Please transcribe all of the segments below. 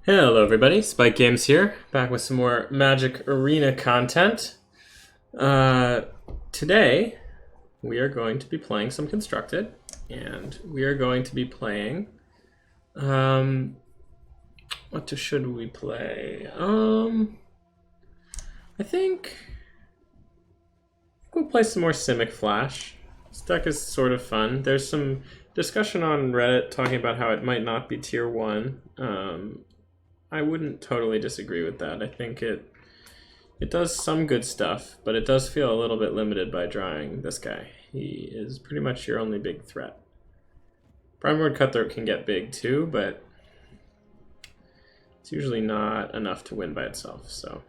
Hello everybody, Spike Games here, back with some more Magic Arena content. Today, we are going to be playing some Constructed, and we are going to be playing, should we play? I think we'll play some more Simic Flash. This deck is sort of fun. There's some discussion on Reddit talking about how it might not be tier 1. I wouldn't totally disagree with that. I think it does some good stuff, but it does feel a little bit limited by drawing this guy. He is pretty much your only big threat. Brineborn Cutthroat can get big too, but it's usually not enough to win by itself. So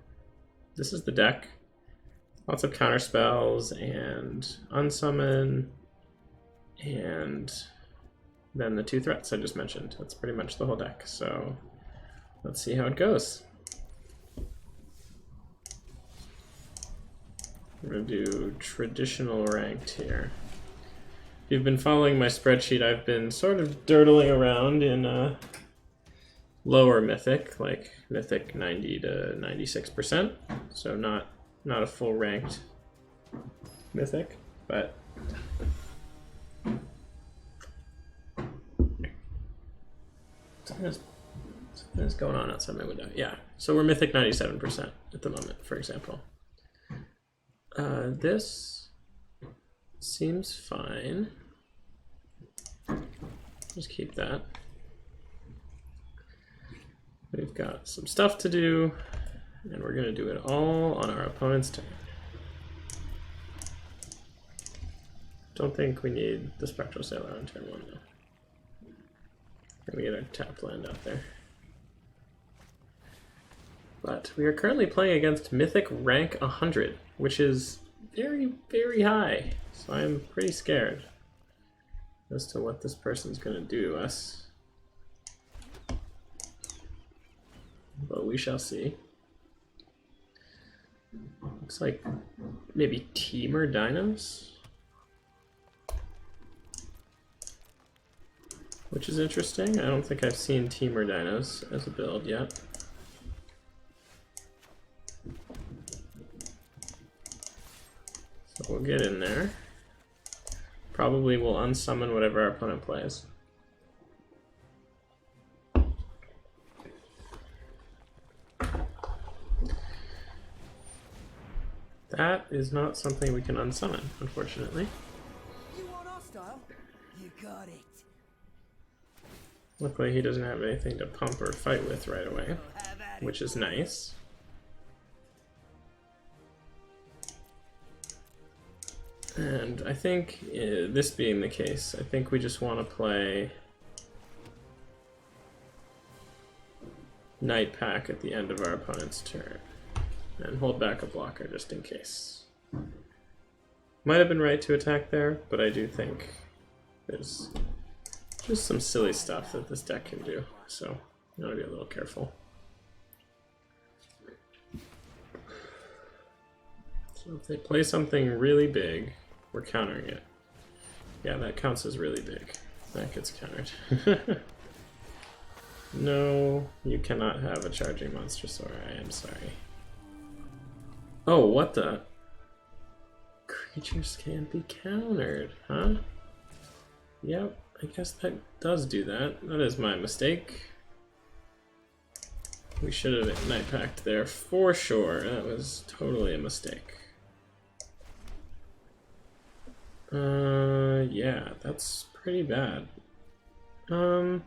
this is the deck. Lots of counterspells and unsummon, and then the 2 threats I just mentioned. That's pretty much the whole deck. So let's see how it goes. We're going to do traditional ranked here. If you've been following my spreadsheet, I've been sort of dirtling around in lower Mythic, like Mythic 90 to 96%. So not a full ranked Mythic, but something's going on outside my window. Yeah, so we're Mythic 97% at the moment, for example. This seems fine. Just keep that. We've got some stuff to do, and we're going to do it all on our opponent's turn. Don't think we need the Spectral Sailor on turn 1, though. We're going to get our tapped land out there. But we are currently playing against Mythic rank 100, which is very, very high. So I'm pretty scared as to what this person's going to do to us. But we shall see. Looks like maybe Teamer Dinos, which is interesting. I don't think I've seen Teamer Dinos as a build yet. So we'll get in there. Probably will unsummon whatever our opponent plays. That is not something we can unsummon, unfortunately. You want hostile? You got it. Luckily he doesn't have anything to pump or fight with right away, which is nice. And I think, this being the case, I think we just want to play Nightpack at the end of our opponent's turn and hold back a blocker just in case. Might have been right to attack there, but I do think there's just some silly stuff that this deck can do, so you want to be a little careful. So if they play something really big, we're countering it. Yeah, that counts as really big. That gets countered. No, you cannot have a charging monster sword. I am sorry. Oh, what the? Creatures can't be countered, huh? Yep, I guess that does do that. That is my mistake. We should have Nightpacked there for sure. That was totally a mistake. Yeah, that's pretty bad. Yeah,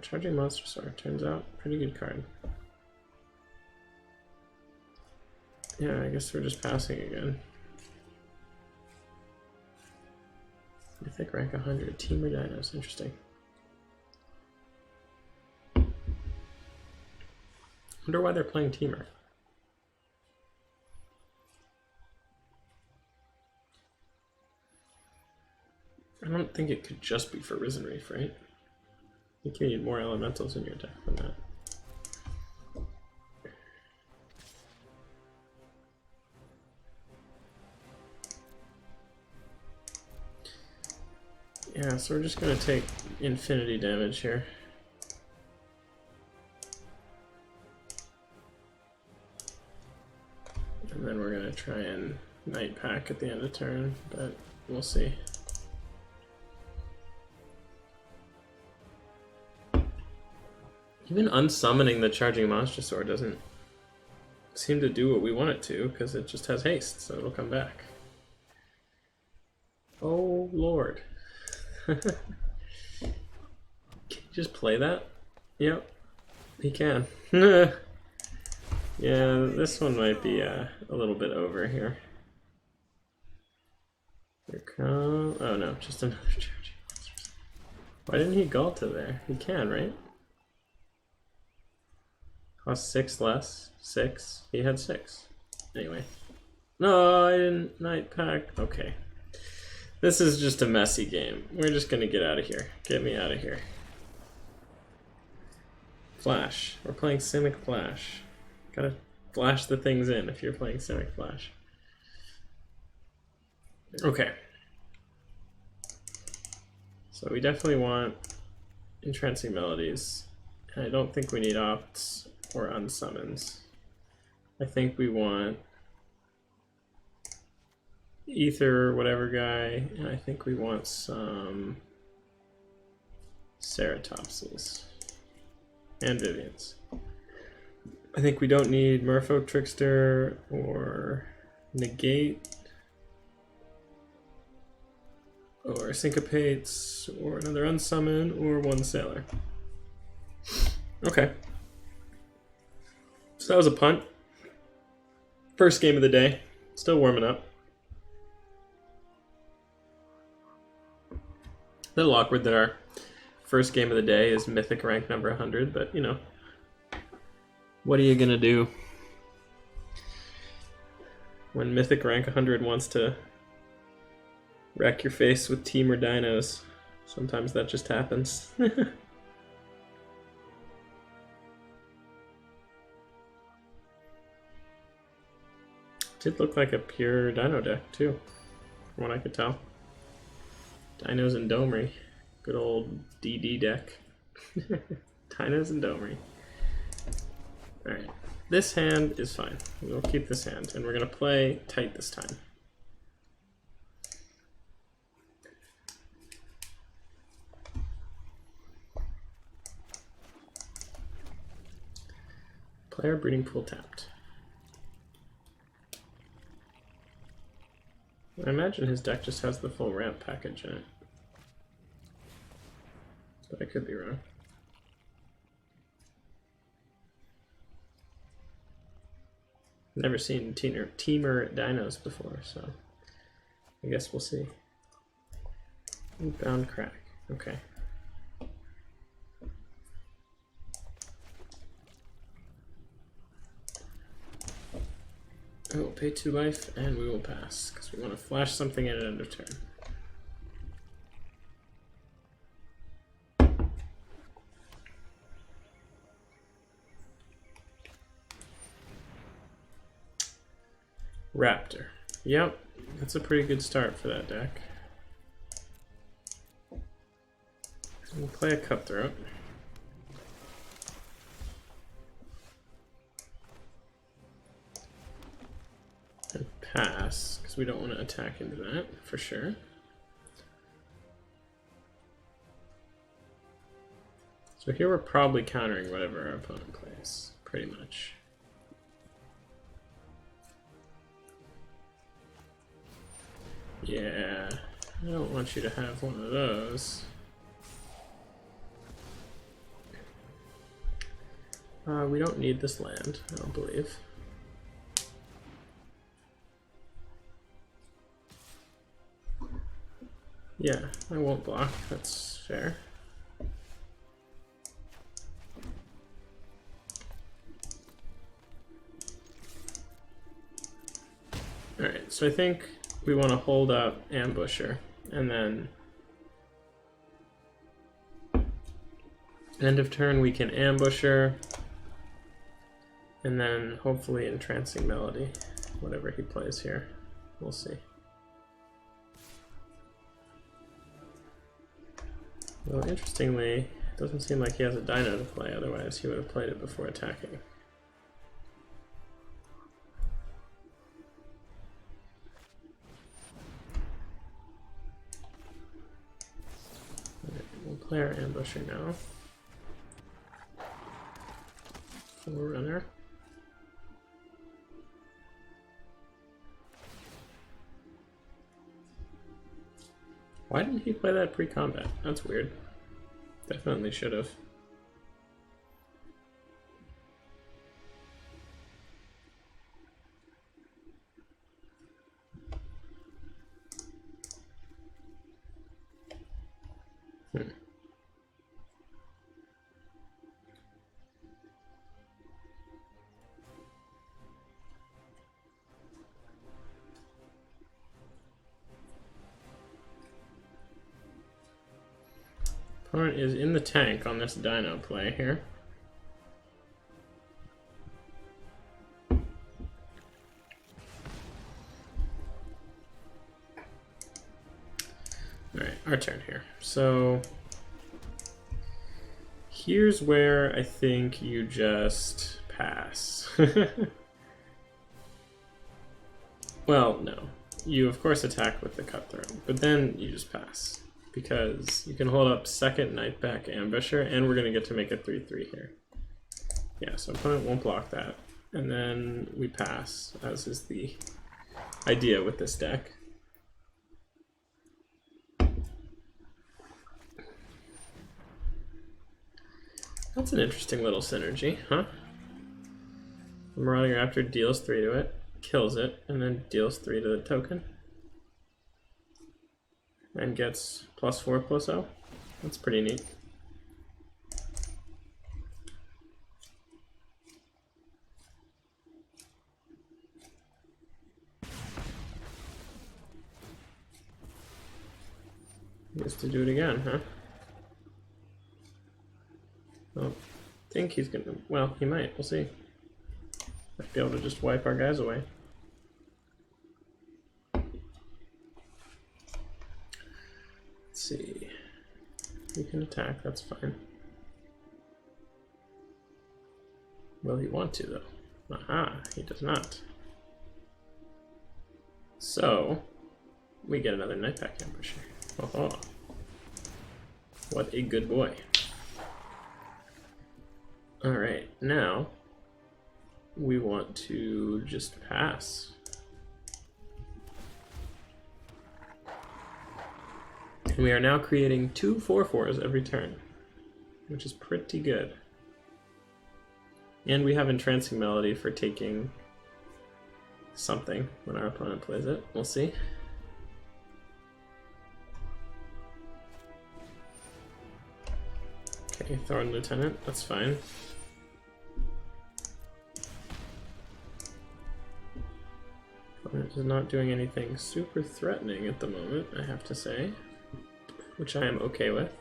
Charging Monster Sword turns out pretty good card. Yeah, I guess we're just passing again. Mythic rank 100, Teamer Dinos, interesting. Wonder why they're playing Teamer. I don't think it could just be for Risen Reef, right? I think you need more elementals in your deck than that. Yeah, so we're just going to take infinity damage here. then we're gonna try and Nightpack at the end of turn, but we'll see. Even unsummoning the Charging Monster Sword doesn't seem to do what we want it to, because it just has haste, so it'll come back. Oh lord. Can you just play that? Yep, he can. Yeah, this one might be a little bit over here. Here come... oh no, just another Charging Monster Sword. Why didn't he Galta there? He can, right? Cost 6 less. 6. He had 6. Anyway. No, I didn't Nightpack. Okay. This is just a messy game. We're just gonna get out of here. Get me out of here. Flash. We're playing Simic Flash. Gotta flash the things in if you're playing Simic Flash. Okay. So we definitely want Entrancing Melodies. And I don't think we need opts or unsummons. I think we want Ether, whatever guy, and I think we want some Ceratopses and Vivians. I think we don't need Merfolk Trickster or Negate or Syncopates or another unsummon or one Sailor. Okay. So that was a punt. First game of the day. Still warming up. A little awkward that our first game of the day is Mythic rank number 100, but you know, what are you gonna do when Mythic rank 100 wants to wreck your face with team or dinos? Sometimes that just happens. Did look like a pure dino deck too, from what I could tell. Dinos and Domri. Good old DD deck. Dinos and Domri. Alright. This hand is fine. We'll keep this hand. And we're going to play tight this time. Player Breeding Pool tapped. I imagine his deck just has the full ramp package in it. But I could be wrong. Never seen teamer dinos before, so I guess we'll see. Bound Crack. Okay. I will pay 2 life and we will pass because we want to flash something in at end of turn. Raptor. Yep, that's a pretty good start for that deck. We'll play a Cutthroat. And pass, because we don't want to attack into that, for sure. So here we're probably countering whatever our opponent plays, pretty much. Yeah, I don't want you to have one of those. We don't need this land, I don't believe. Yeah, I won't block, that's fair. Alright, so I think we want to hold up Ambusher, and then end of turn we can Ambusher, and then hopefully Entrancing Melody, whatever he plays here. We'll see. Well, interestingly, it doesn't seem like he has a dino to play, otherwise he would have played it before attacking. play our ambusher now. Forerunner. Why didn't he play that pre-combat? That's weird. Definitely should have. Opponent is in the tank on this dino play here. Alright, our turn here. So here's where I think you just pass. Well, no. You of course attack with the Cutthroat, but then you just pass. Because you can hold up second Nightpack Ambusher, and we're going to get to make a 3-3 here. Yeah, so opponent won't block that. And then we pass, as is the idea with this deck. That's an interesting little synergy, huh? The Marauding Raptor deals 3 to it, kills it, and then deals 3 to the token. And gets +4/+0. That's pretty neat. He gets to do it again, huh? Well, I think he's gonna. Well, he might. We'll see. Might be able to just wipe our guys away. See, he can attack, that's fine. Will he want to, though? Aha, he does not. So, we get another Nightpack Ambusher. Oh, what a good boy. Alright, now we want to just pass. And we are now creating 2 4/4s every turn, which is pretty good. And we have Entrancing Melody for taking something when our opponent plays it. We'll see. Okay, Thorn Lieutenant, that's fine. Opponent is not doing anything super threatening at the moment, I have to say. Which I am okay with.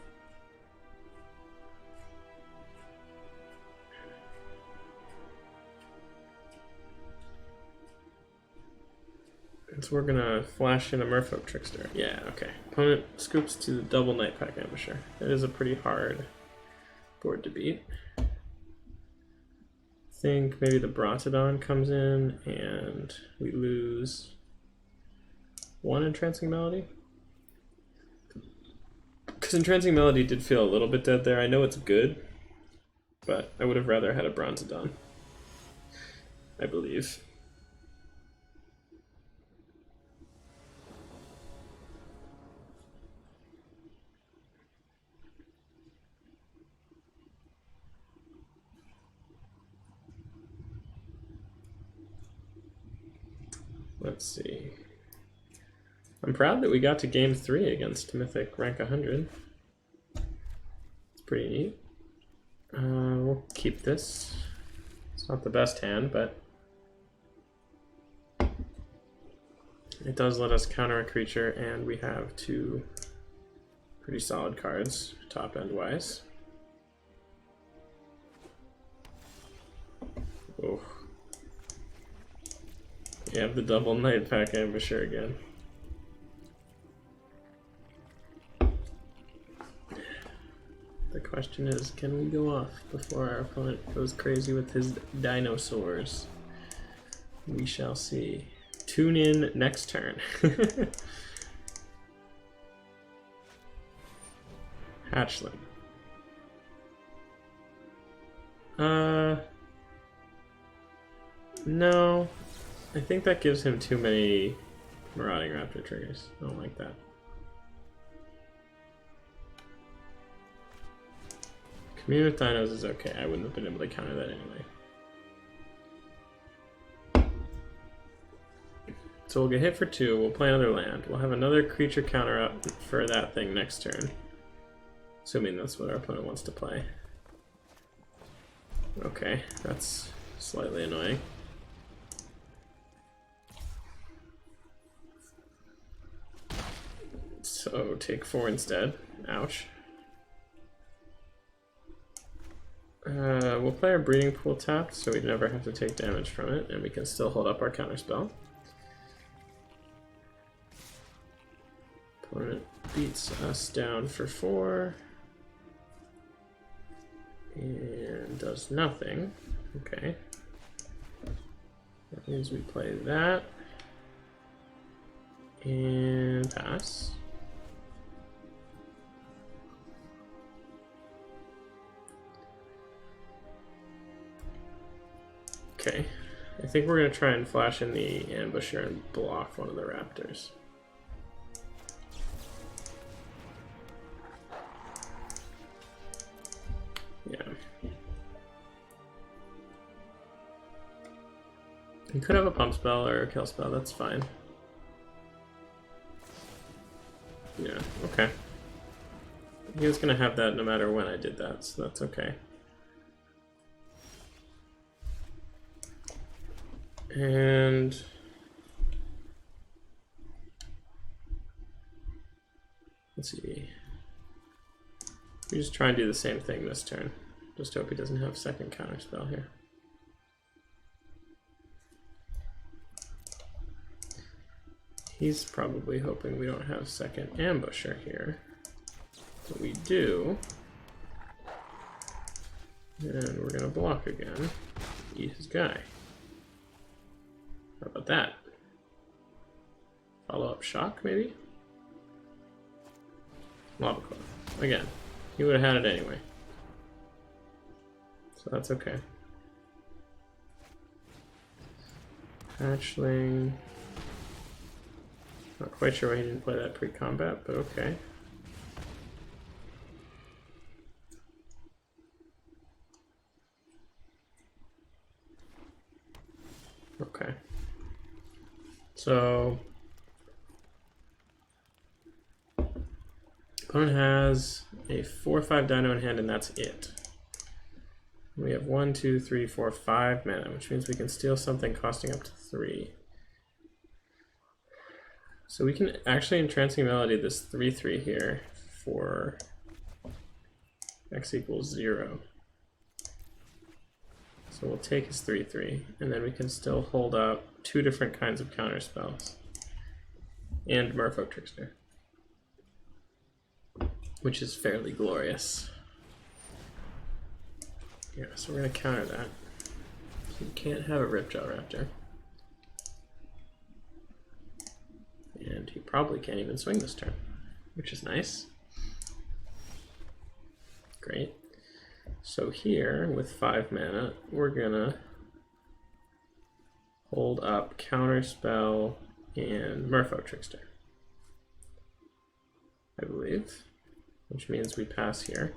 And so we're gonna flash in a Merfolk Trickster. Yeah, okay. Opponent scoops to the double Nightpack Ambusher. That is a pretty hard board to beat. I think maybe the Brontodon comes in and we lose 1 Entrancing Melody. Because Entrancing Melody did feel a little bit dead there. I know it's good, but I would have rather had a Brontodon, I believe. Let's see. I'm proud that we got to game 3 against Mythic rank 100. It's pretty neat. We'll keep this. It's not the best hand, but it does let us counter a creature, and we have 2 pretty solid cards, top end wise. Oh. We have the double Nightpack Ambusher again. The question is, can we go off before our opponent goes crazy with his dinosaurs? We shall see. Tune in next turn. Hatchling. No. I think that gives him too many Marauding Raptor triggers. I don't like that. Commune with Dinos is okay. I wouldn't have been able to counter that anyway. So we'll get hit for 2, we'll play another land. We'll have another creature counter up for that thing next turn. Assuming that's what our opponent wants to play. Okay, that's slightly annoying. So take 4 instead. Ouch. We'll play our Breeding Pool tapped so we never have to take damage from it, and we can still hold up our counterspell. Opponent beats us down for 4 and does nothing. Okay. That means we play that and pass. Okay. I think we're going to try and flash in the ambusher and block one of the raptors. Yeah. He could have a pump spell or a kill spell, that's fine. Yeah, okay. He was gonna have that no matter when I did that, so that's okay. And let's see. We just try and do the same thing this turn. Just hope he doesn't have second counterspell here. He's probably hoping we don't have second ambusher here. But we do. And we're gonna block again. Eat his guy. How about that? Follow-up shock, maybe? Lava Claw. Again. He would have had it anyway. So that's okay. Hatchling. Not quite sure why he didn't play that pre-combat, but okay. Okay. So opponent has a 4/5 dino in hand, and that's it. We have 1, 2, 3, 4, 5 mana, which means we can steal something costing up to 3. So we can actually Entrancing Melody this 3/3 here for x equals 0. So we'll take his 3/3, and then we can still hold up 2 different kinds of counterspells and Merfolk Trickster, which is fairly glorious. Yeah, so we're going to counter that. So you can't have a Ripjaw Raptor. And he probably can't even swing this turn, which is nice. Great. So here, with 5 mana, we're gonna hold up Counterspell and Merfolk Trickster, I believe, which means we pass here.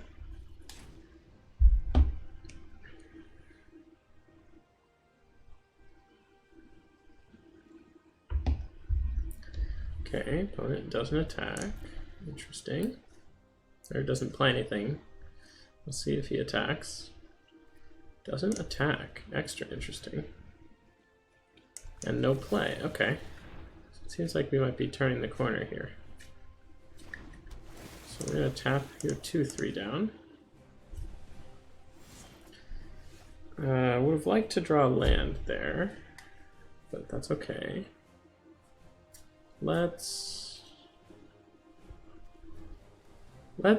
Okay, opponent doesn't attack. Interesting. Or doesn't play anything. We'll see if he attacks. Doesn't attack. Extra interesting. And no play. Okay. So it seems like we might be turning the corner here. So we're going to tap your 2/3 down. Would have liked to draw land there, but that's okay. Let's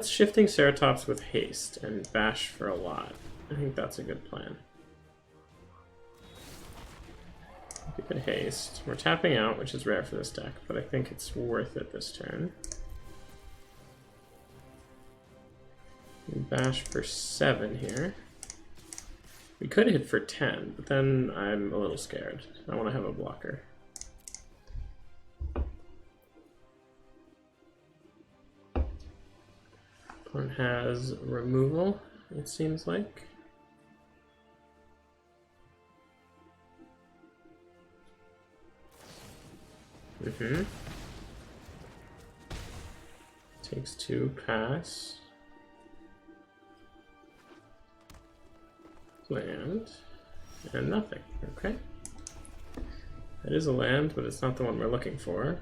Shifting Ceratops with haste and bash for a lot. I think that's a good plan. We could haste. We're tapping out, which is rare for this deck, but I think it's worth it this turn. We bash for 7 here. We could hit for 10, but then I'm a little scared. I want to have a blocker. Opponent has removal, it seems like. Takes 2, pass. Land. And nothing. Okay. That is a land, but it's not the one we're looking for.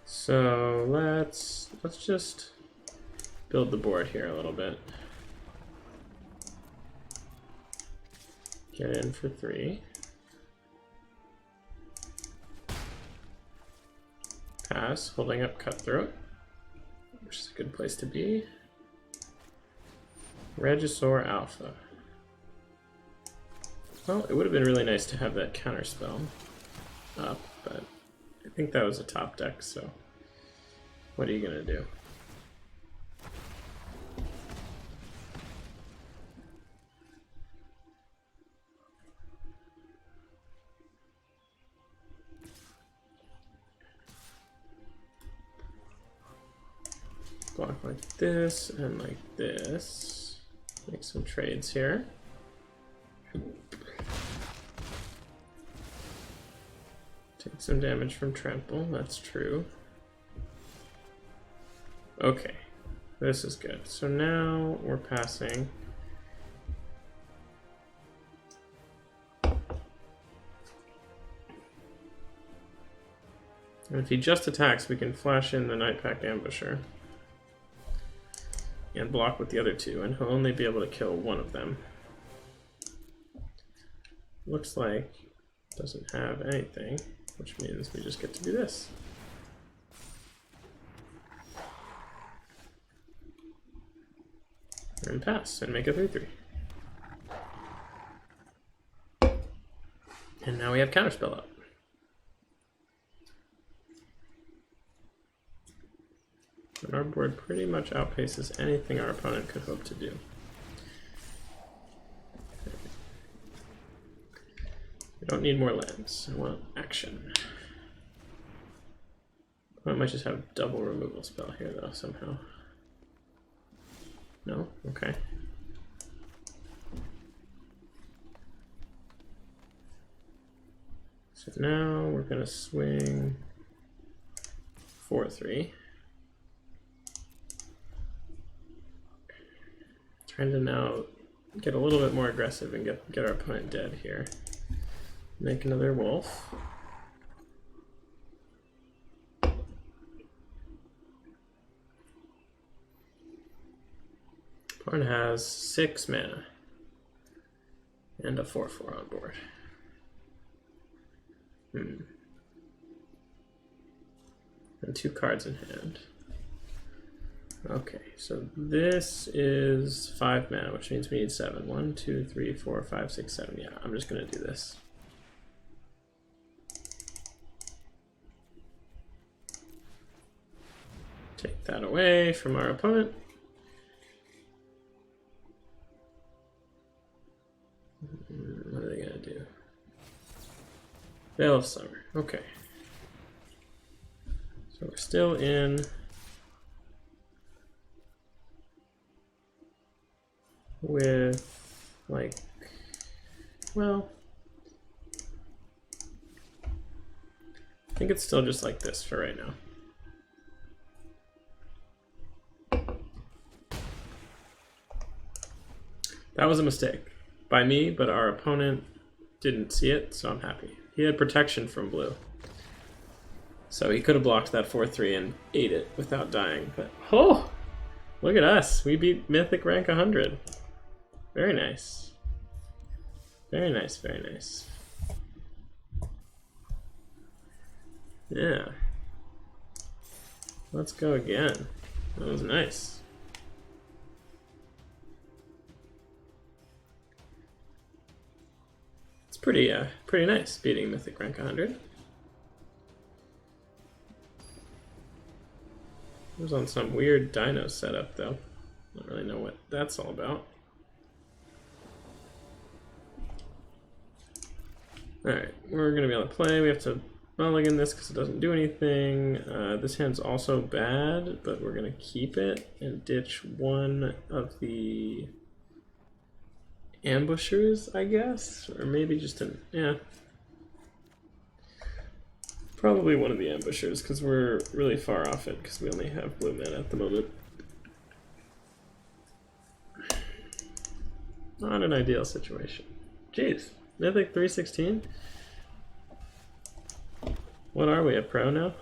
So let's just build the board here a little bit. Get in for 3. Pass, holding up Cutthroat, which is a good place to be. Regisaur Alpha. Well, it would have been really nice to have that counterspell up, but I think that was a top deck, so what are you gonna do? Block like this and like this. Make some trades here. Take some damage from trample, that's true. Okay, this is good. So now we're passing. And if he just attacks, we can flash in the Nightpack Ambusher and block with the other 2, and he'll only be able to kill one of them. Looks like it doesn't have anything, which means we just get to do this. And pass, and make a 3/3. And now we have counterspell up. And our board pretty much outpaces anything our opponent could hope to do. We don't need more lands. I want action. I might just have double removal spell here though somehow. No? Okay. So now we're gonna swing 4/3. Trying to now get a little bit more aggressive and get our opponent dead here. Make another wolf. Opponent has 6 mana and a 4/4 on board. And 2 cards in hand. Okay, so this is 5 mana, which means we need 7. 1, 2, 3, 4, 5, 6, 7. Yeah, I'm just gonna do this. Take that away from our opponent. What are they gonna do? Veil of Summer. Okay. So we're still in with, like, well, I think it's still just like this for right now. That was a mistake by me, but our opponent didn't see it, so I'm happy. He had protection from blue, so he could have blocked that 4/3 and ate it without dying, but oh, look at us. We beat Mythic rank 100. Very nice. Very nice, very nice. Yeah. Let's go again. That was nice. It's pretty nice beating Mythic rank 100. It was on some weird dino setup, though. I don't really know what that's all about. Alright, we're going to be able to play. We have to mulligan this because it doesn't do anything. This hand's also bad, but we're going to keep it and ditch one of the ambushers, I guess? Or maybe just an... yeah. Probably one of the ambushers, because we're really far off it, because we only have blue mana at the moment. Not an ideal situation. Jeez, Mythic 316? What are we, a pro now?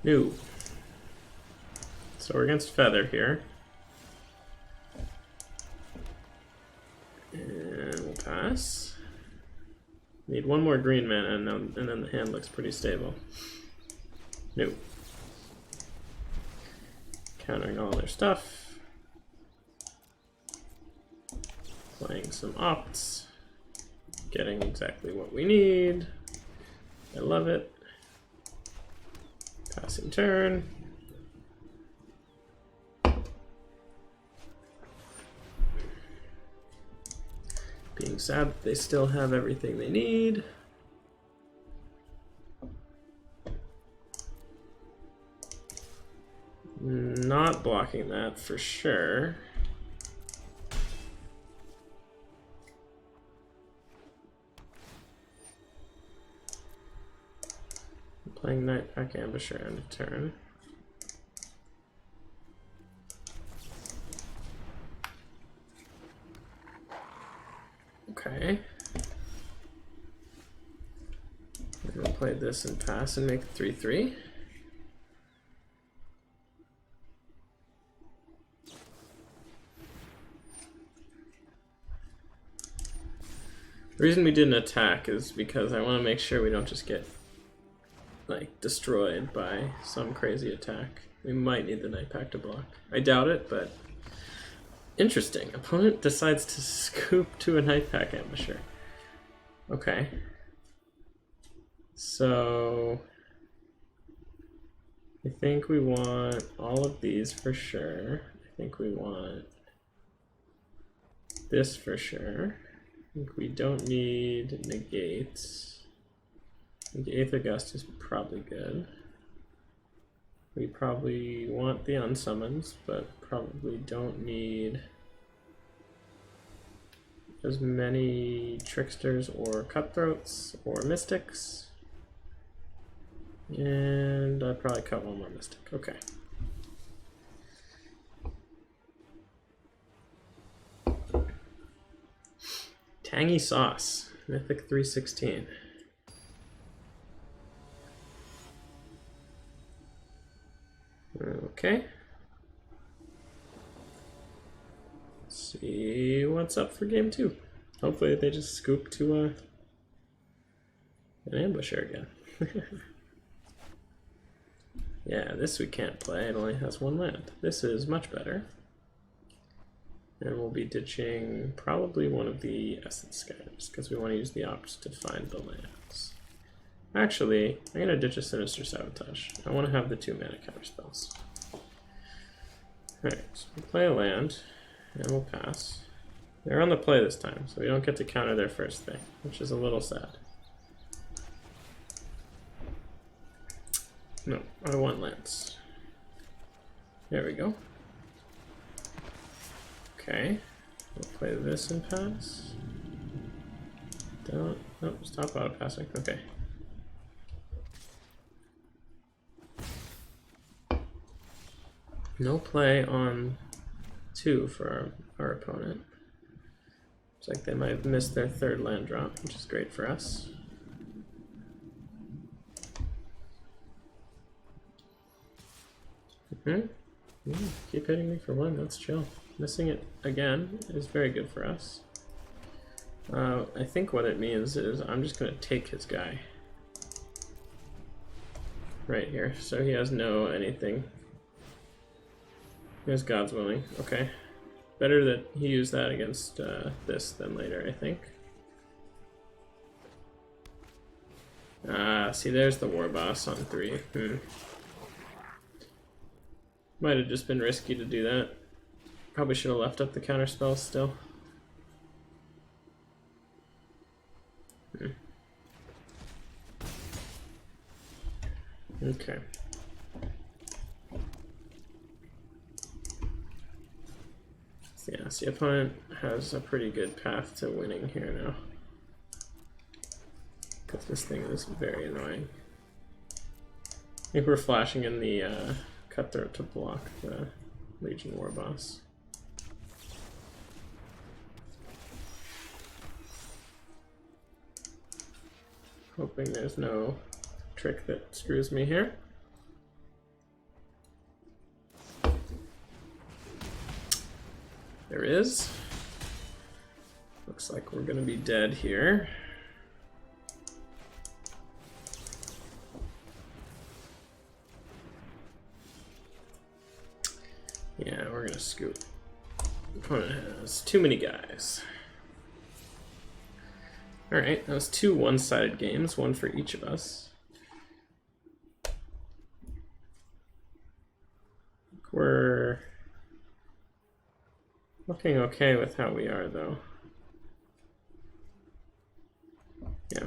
No. So we're against Feather here. And we'll pass. Need one more green mana, and then the hand looks pretty stable. Nope. Countering all their stuff. Playing some opts. Getting exactly what we need. I love it. Passing turn. Being sad that they still have everything they need. Not blocking that for sure. I'm playing Nightpack Ambusher end of turn. Okay. We're gonna play this and pass and make it 3/3. The reason we didn't attack is because I want to make sure we don't just get like destroyed by some crazy attack. We might need the Nightpack to block. I doubt it, but interesting. Opponent decides to scoop to a Nightpack Ambusher. Okay. So I think we want all of these for sure. I think we want this for sure. I think we don't need negates. I think Eighth of Gust is probably good. We probably want the unsummons, but probably don't need as many tricksters or cutthroats or mystics. And I'd probably cut one more mystic. Okay. Tangy Sauce, Mythic 316. Okay. Let's see what's up for game 2. Hopefully they just scoop to an ambusher again. Yeah, this we can't play. It only has one land. This is much better. And we'll be ditching probably one of the Essence Scatters, because we want to use the ops to find the lands. Actually, I'm going to ditch a Sinister Sabotage. I want to have the 2 mana counterspells. Alright, so we'll play a land, and we'll pass. They're on the play this time, so we don't get to counter their first thing, which is a little sad. No, I want lands. There we go. Okay, we'll play this and pass. Don't, nope, stop auto passing. Okay. No play on 2 for our opponent. Looks like they might have missed their 3rd land drop, which is great for us. Keep hitting me for 1, that's chill. Missing it again is very good for us. I think what it means is I'm just going to take his guy. Right here, so he has no anything. Here's God's Willing. Okay. Better that he used that against this than later, I think. See, there's the war boss on 3. Might have just been risky to do that. Probably should have left up the counterspells still. Okay. So yeah, the opponent has a pretty good path to winning here now. Because this thing is very annoying. I think we're flashing in the Cutthroat to block the Legion War Boss. Hoping there's no trick that screws me here. There is. Looks like we're gonna be dead here. Yeah, we're gonna scoop. Opponent has too many guys. Alright, that was 2 one-sided games, one for each of us. We're looking okay with how we are, though. Yeah.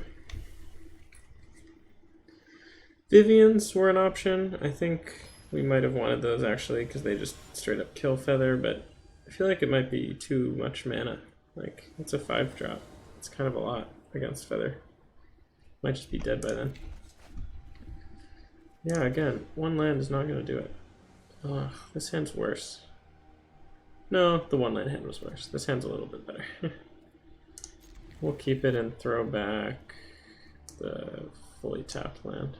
Vivians were an option. I think we might have wanted those, actually, because they just straight up kill Feather, but I feel like it might be too much mana. Like, it's a 5-drop. It's kind of a lot against Feather. Might just be dead by then. Yeah, again, 1 land is not going to do it. Ugh, this hand's worse. No, the 1-land hand was worse. This hand's a little bit better. We'll keep it and throw back the fully tapped land.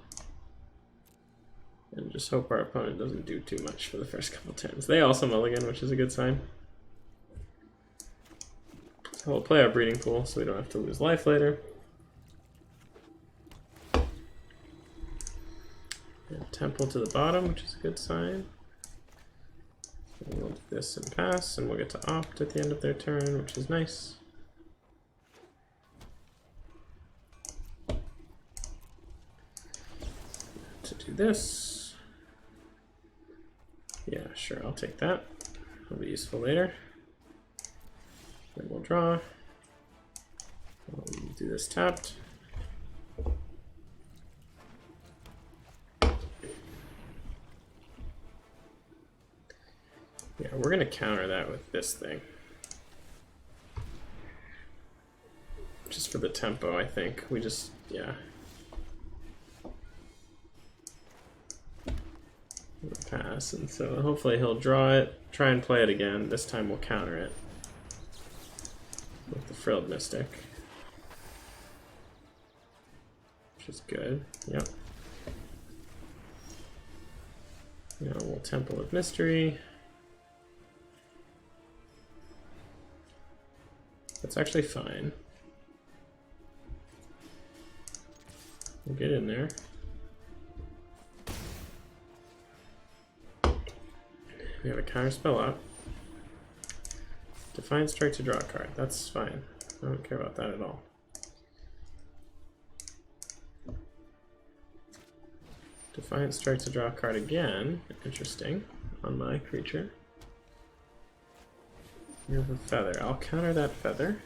And just hope our opponent doesn't do too much for the first couple turns. They also mulligan, which is a good sign. So we'll play our breeding pool so we don't have to lose life later. And temple to the bottom, which is a good sign. And we'll do this and pass, and we'll get to opt at the end of their turn, which is nice. To do this. Yeah, sure, I'll take that. It'll be useful later. Then we'll draw. We'll do this tapped. Yeah, we're gonna counter that with this thing. Just for the tempo, I think. We just, yeah. We'll pass, and so hopefully he'll draw it, try and play it again. This time we'll counter it with the Frilled Mystic. Which is good, yep. Now we'll Temple of Mystery. That's actually fine. We'll get in there. We have a counterspell up. Defiant Strike to draw a card. That's fine. I don't care about that at all. Defiant Strike to draw a card again. Interesting. On my creature. You have a feather. I'll counter that feather.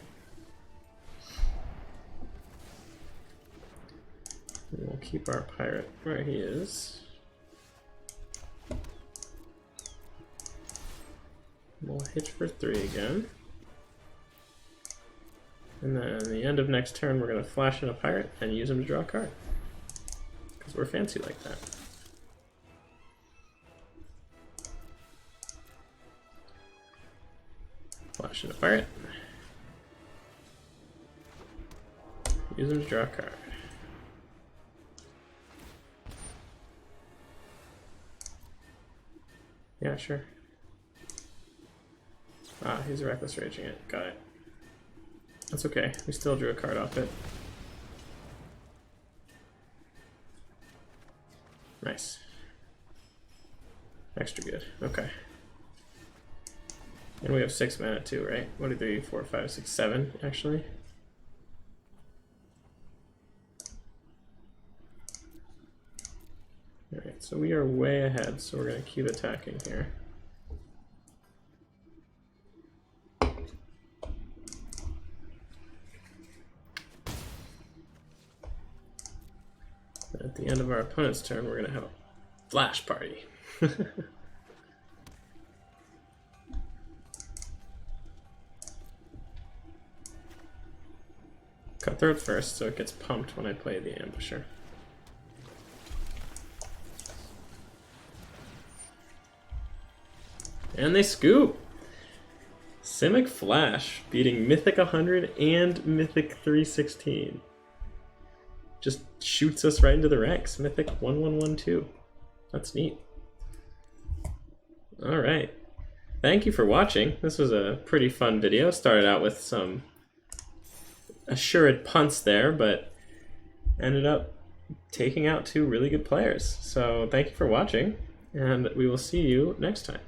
And we'll keep our pirate where he is. We'll hitch for 3 again. And then at the end of next turn, we're going to flash in a pirate and use him to draw a card. Because we're fancy like that. Flash in a pirate. Use him to draw a card. Yeah, sure. Ah, he's reckless raging it. Got it. That's okay. We still drew a card off it. Nice. Extra good. Okay. And we have 6 mana too, right? 1, 2, 3, 4, 5, 6, 7, actually. So we are way ahead, so we're going to keep attacking here. At the end of our opponent's turn, we're going to have a flash party. Cutthroat first, so it gets pumped when I play the ambusher. And they scoop! Simic Flash, beating Mythic 100 and Mythic 316. Just shoots us right into the ranks. Mythic 1112. That's neat. Alright. Thank you for watching. This was a pretty fun video. Started out with some assured punts there, but ended up taking out two really good players. So thank you for watching, and we will see you next time.